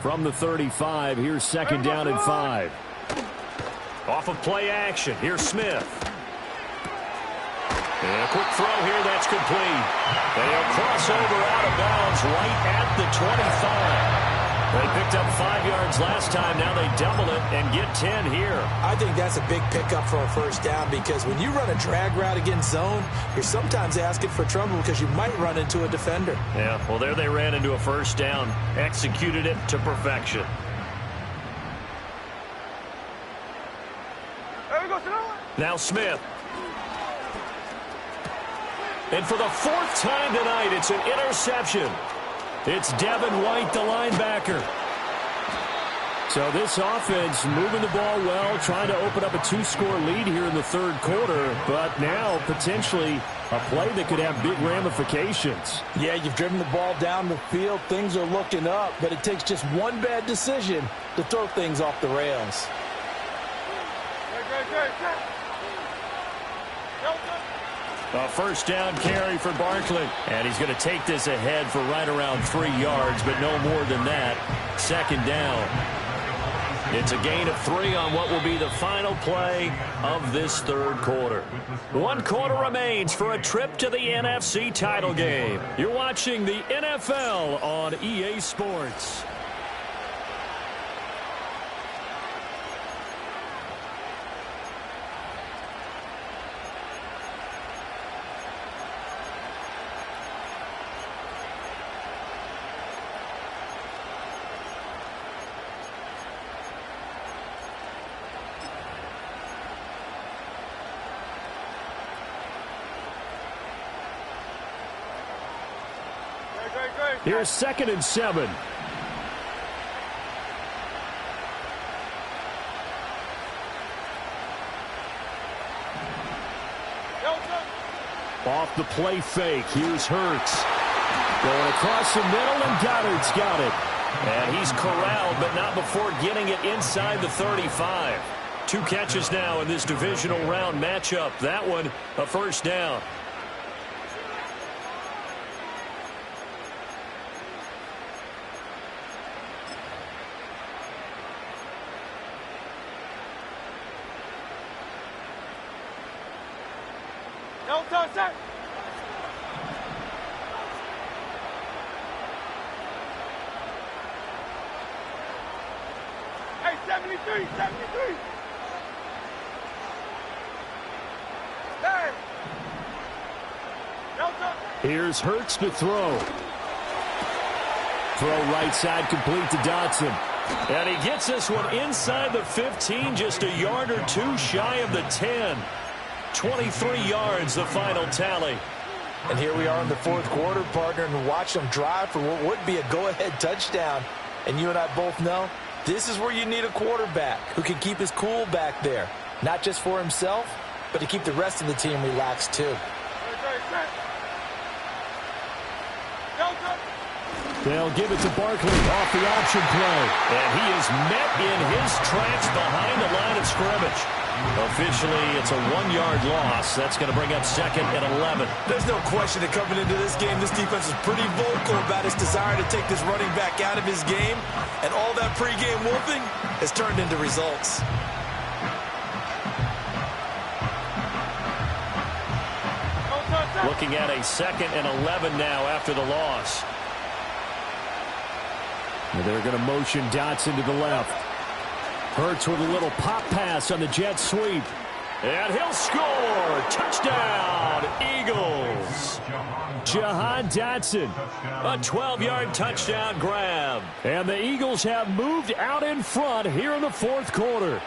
From the 35, here's 2nd down and 5. Off of play action, here's Smith. And a quick throw here, that's complete. And he'll cross over out of bounds right at the 25. They picked up 5 yards last time. Now they double it and get 10 here. I think that's a big pickup for a 1st down, because when you run a drag route against zone, you're sometimes asking for trouble because you might run into a defender. Yeah, well, there they ran into a 1st down. Executed it to perfection. There we go, Now Smith. And for the 4th time tonight, it's an interception. It's Devin White, the linebacker. So this offense moving the ball well, trying to open up a 2-score lead here in the 3rd quarter, but now potentially a play that could have big ramifications. Yeah, you've driven the ball down the field. Things are looking up, but it takes just one bad decision to throw things off the rails. A 1st down carry for Barkley. And he's going to take this ahead for right around 3 yards, but no more than that. 2nd down. It's a gain of 3 on what will be the final play of this 3rd quarter. 1 quarter remains for a trip to the NFC title game. You're watching the NFL on EA Sports. Here's 2nd and 7. Off the play fake, here's Hurts. Going across the middle, and Goddard's got it. And he's corralled, but not before getting it inside the 35. 2 catches now in this divisional round matchup. That one, a first down. No touch, sir. Hey, 73. Hey. No touch. Here's Hurts to throw. Throw right side complete to Dotson. And he gets this one inside the 15, just a yard or 2 shy of the 10. 23 yards, the final tally. And here we are in the fourth quarter, partner, and watch them drive for what would be a go-ahead touchdown. And you and I both know this is where you need a quarterback who can keep his cool back there. Not just for himself, but to keep the rest of the team relaxed too. They'll give it to Barkley off the option play. And he is met in his tracks behind the line of scrimmage. Officially, it's a 1-yard loss. That's going to bring up 2nd and 11. There's no question that coming into this game, this defense is pretty vocal about its desire to take this running back out of his game. And all that pregame wolfing has turned into results. Looking at a 2nd and 11 now after the loss. And they're going to motion Dotson to the left. Hurts with a little pop pass on the jet sweep. And he'll score. Touchdown, Eagles. Jahan Dotson, a 12-yard touchdown grab. And the Eagles have moved out in front here in the fourth quarter.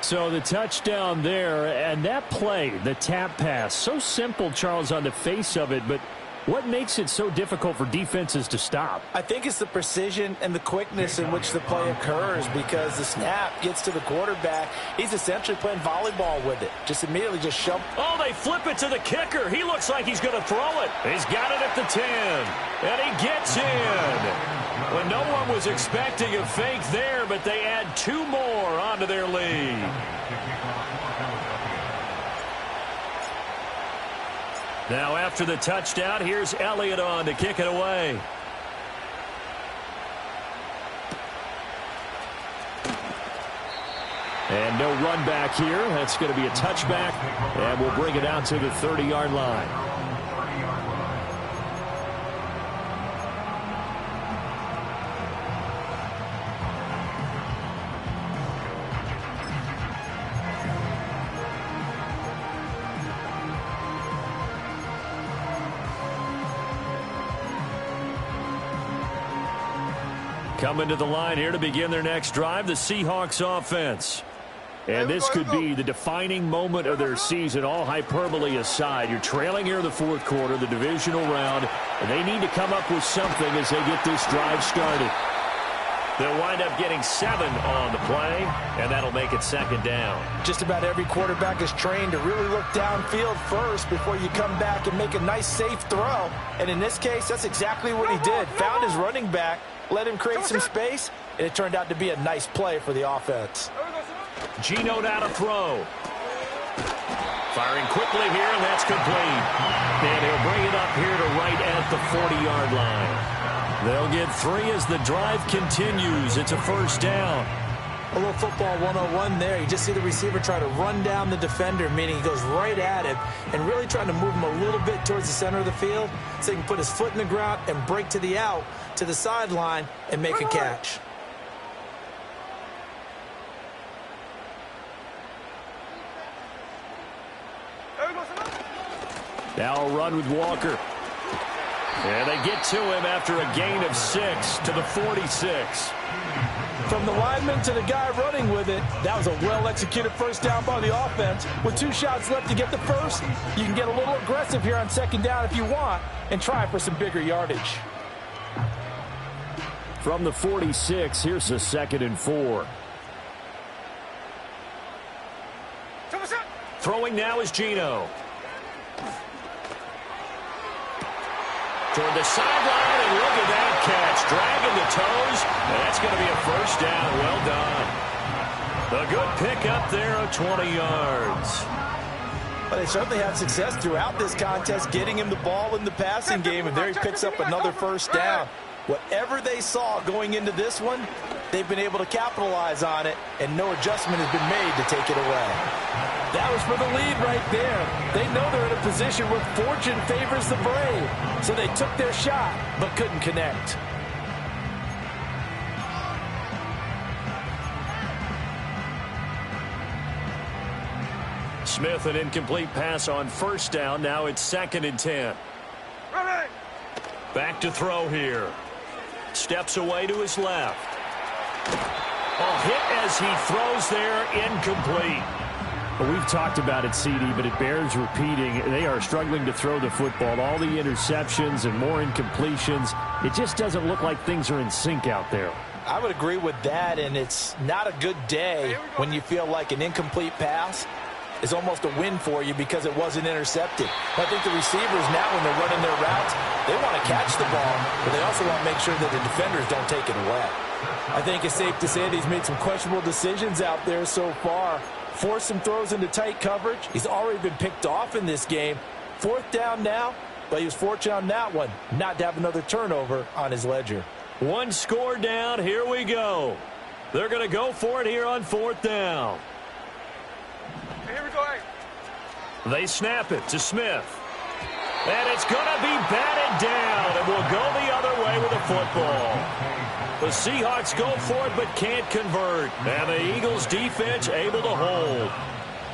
So the touchdown there, and that play, the tap pass, so simple, Charles, on the face of it, but what makes it so difficult for defenses to stop? I think it's the precision and the quickness in which the play occurs, because the snap gets to the quarterback. He's essentially playing volleyball with it. Just immediately just shove. Oh, they flip it to the kicker. He looks like he's going to throw it. He's got it at the 10, and he gets in. When no one was expecting a fake there, but they add 2 more onto their lead. Now after the touchdown, here's Elliott on to kick it away. And no run back here. That's going to be a touchback, and we'll bring it out to the 30-yard line. Coming to the line here to begin their next drive, the Seahawks offense. And this could be the defining moment of their season, all hyperbole aside. You're trailing here in the fourth quarter, the divisional round, and they need to come up with something as they get this drive started. They'll wind up getting 7 on the play, and that'll make it 2nd down. Just about every quarterback is trained to really look downfield first before you come back and make a nice, safe throw. And in this case, that's exactly what he did. Found his running back, let him create some space, and it turned out to be a nice play for the offense. Geno now to throw. Firing quickly here, and that's complete. And he'll bring it up here to right at the 40-yard line. They'll get 3 as the drive continues. It's a first down. A little football 101 there. You just see the receiver try to run down the defender, meaning he goes right at him and really trying to move him a little bit towards the center of the field so he can put his foot in the ground and break to the out, to the sideline, and make a catch. Now a run with Walker. And they get to him after a gain of 6 to the 46. From the lineman to the guy running with it, that was a well-executed first down by the offense. With 2 shots left to get the first, you can get a little aggressive here on 2nd down if you want and try for some bigger yardage. From the 46, here's a 2nd and 4. Throwing now is Geno. toward the sideline, and look at that catch. Dragging the toes, and that's going to be a first down. Well done. A good pickup there of 20 yards. But they certainly had success throughout this contest getting him the ball in the passing game, and there he picks up another first down. Whatever they saw going into this one, they've been able to capitalize on it, and no adjustment has been made to take it away. That was for the lead right there. They know they're in a position where fortune favors the brave, so they took their shot but couldn't connect. Smith, an incomplete pass on first down. Now it's 2nd and 10. Back to throw here. Steps away to his left. Hit as he throws there, incomplete. Well, we've talked about it, CD, but it bears repeating. They are struggling to throw the football. All the interceptions and more incompletions. It just doesn't look like things are in sync out there. I would agree with that, and it's not a good day when you feel like an incomplete pass is almost a win for you because it wasn't intercepted. I think the receivers now, when they're running their routes, they want to catch the ball, but they also want to make sure that the defenders don't take it away. I think it's safe to say that he's made some questionable decisions out there so far. Forced some throws into tight coverage. He's already been picked off in this game. 4th down now, but he was fortunate on that one not to have another turnover on his ledger. One score down. Here we go. They're going to go for it here on 4th down. Here we go. They snap it to Smith. And it's going to be batted down, and we'll go the other way with the football. The Seahawks go for it but can't convert. And the Eagles defense able to hold.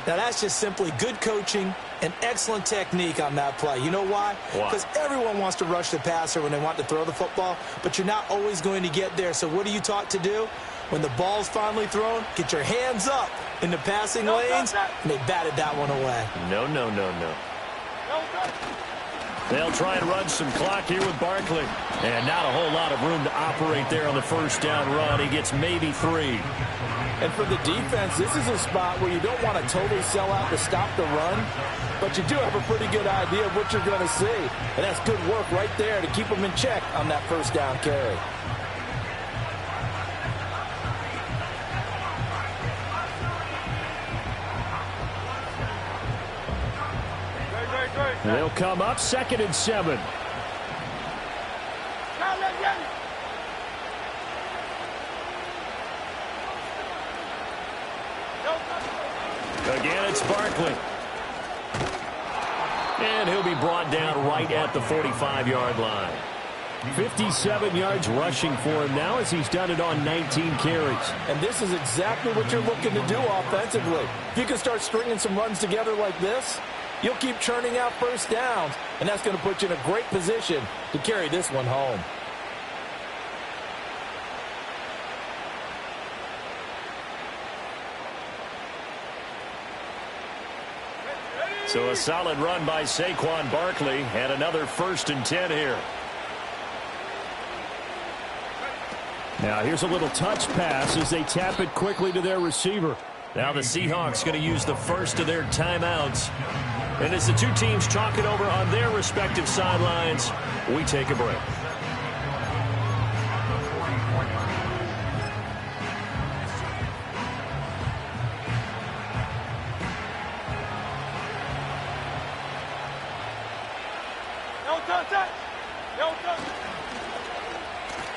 Now that's just simply good coaching and excellent technique on that play. You know why? Because everyone wants to rush the passer when they want to throw the football, but you're not always going to get there. So what are you taught to do? When the ball's finally thrown, get your hands up in the passing lanes, and they batted that one away. No. They'll try and run some clock here with Barkley. And not a whole lot of room to operate there on the first down run. He gets maybe 3. And for the defense, this is a spot where you don't want to totally sell out to stop the run, but you do have a pretty good idea of what you're going to see. And that's good work right there to keep them in check on that first down carry. And they'll come up 2nd and 7. Again, it's Barkley. And he'll be brought down right at the 45-yard line. 57 yards rushing for him now as he's done it on 19 carries. And this is exactly what you're looking to do offensively. If you can start stringing some runs together like this, you'll keep churning out first downs, and that's going to put you in a great position to carry this one home. So a solid run by Saquon Barkley, and another 1st and 10 here. Now here's a little touch pass as they tap it quickly to their receiver. Now the Seahawks going to use the first of their timeouts. And as the two teams talk it over on their respective sidelines, we take a break.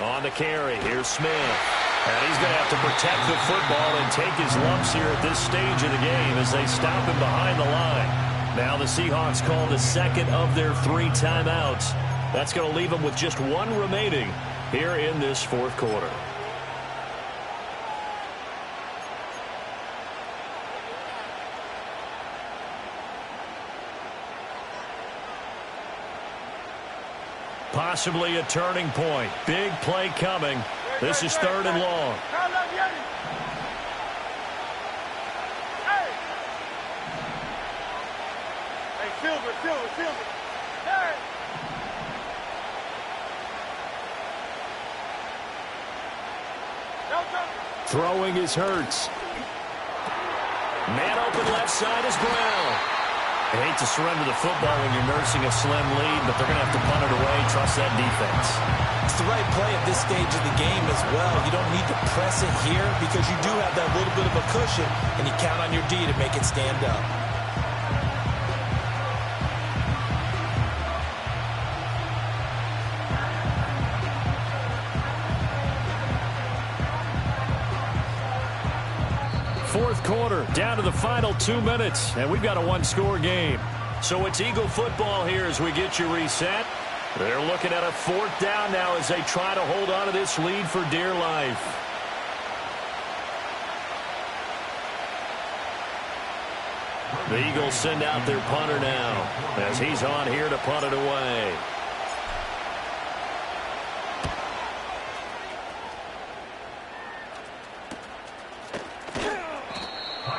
On the carry, here's Smith. And he's going to have to protect the football and take his lumps here at this stage of the game as they stop him behind the line. Now the Seahawks call the 2nd of their 3 timeouts. That's going to leave them with just 1 remaining here in this 4th quarter. Possibly a turning point. Big play coming. This is 3rd and long. Throwing is Hurts. Man open left side is Brown. I hate to surrender the football when you're nursing a slim lead, but they're going to have to punt it away. Trust that defense. It's the right play at this stage of the game as well. You don't need to press it here because you do have that little bit of a cushion, and you count on your D to make it stand up. Fourth quarter, down to the final 2 minutes, and we've got a one-score game. So it's Eagle football here as we get you reset. They're looking at a fourth down now as they try to hold on to this lead for dear life. The Eagles send out their punter now as he's on here to punt it away.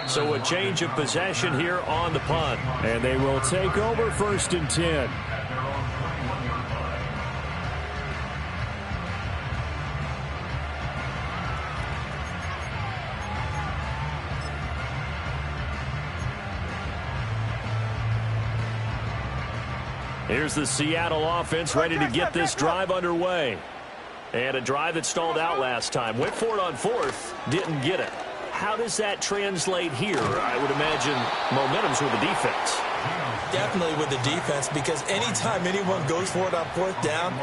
So a change of possession here on the punt. And they will take over 1st and 10. Here's the Seattle offense ready to get this drive underway. And a drive that stalled out last time. Went for it on 4th, didn't get it. How does that translate here? I would imagine momentum's with the defense. Definitely with the defense, because anytime anyone goes for it on 4th down,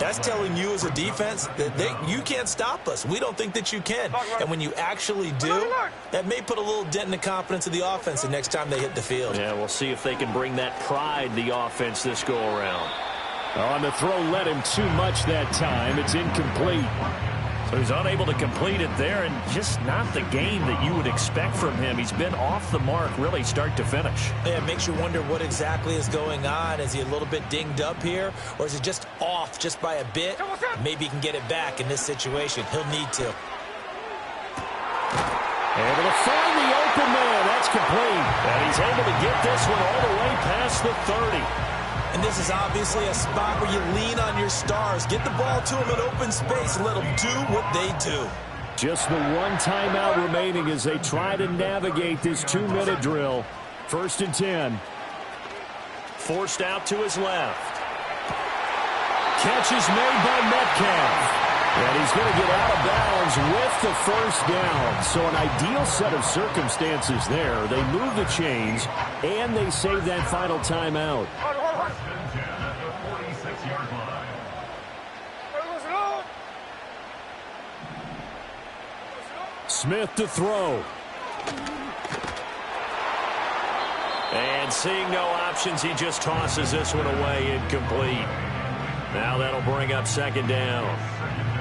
that's telling you as a defense that you can't stop us. We don't think that you can. And when you actually do, that may put a little dent in the confidence of the offense the next time they hit the field. Yeah, we'll see if they can bring that pride, the offense, this go-around. On the throw, led him too much that time. It's incomplete. So he's unable to complete it there, and just not the game that you would expect from him. He's been off the mark, really, start to finish. Yeah, it makes you wonder what exactly is going on. Is he a little bit dinged up here, or is it just off just by a bit? Maybe he can get it back in this situation. He'll need to. Able to find the open man. That's complete. And he's able to get this one all the way past the 30. And this is obviously a spot where you lean on your stars. Get the ball to them in open space and let them do what they do. Just the one timeout remaining as they try to navigate this 2-minute drill. 1st and 10. Forced out to his left. Catch is made by Metcalf. And he's going to get out of bounds with the 1st down. So an ideal set of circumstances there. They move the chains, and they save that final timeout. Smith to throw. And seeing no options, he just tosses this one away, incomplete. Now that'll bring up 2nd down.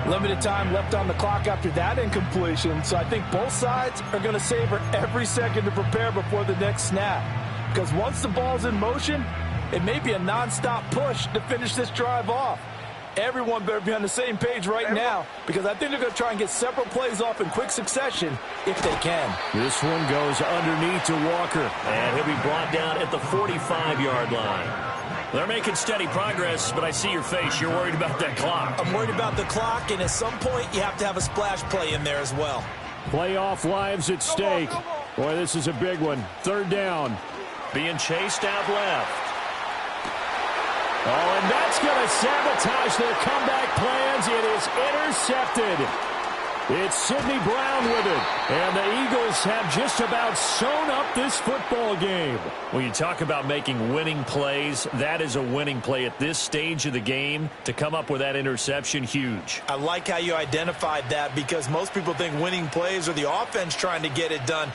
Limited time left on the clock after that incompletion, so I think both sides are going to savor every second to prepare before the next snap. Because once the ball's in motion, it may be a nonstop push to finish this drive off. Everyone better be on the same page right now, because I think they're going to try and get several plays off in quick succession if they can. This one goes underneath to Walker. And he'll be brought down at the 45-yard line. They're making steady progress, but I see your face. You're worried about that clock. I'm worried about the clock, and at some point you have to have a splash play in there as well. Playoff lives at stake. Boy, this is a big one. 3rd down. Being chased out left. Oh, and that's going to sabotage their comeback plans. It is intercepted. It's Sidney Brown with it. And the Eagles have just about sewn up this football game. When you talk about making winning plays, that is a winning play at this stage of the game. To come up with that interception, huge. I like how you identified that, because most people think winning plays are the offense trying to get it done.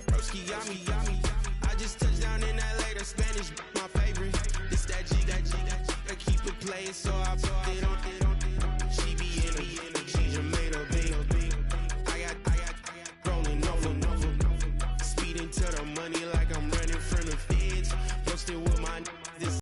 Broski got me. I just touched down in LA, the Spanish, my favorite. This that G, I keep it playing, so I put it on. She be in a, she just made a big. I got rolling over, speeding to the money like.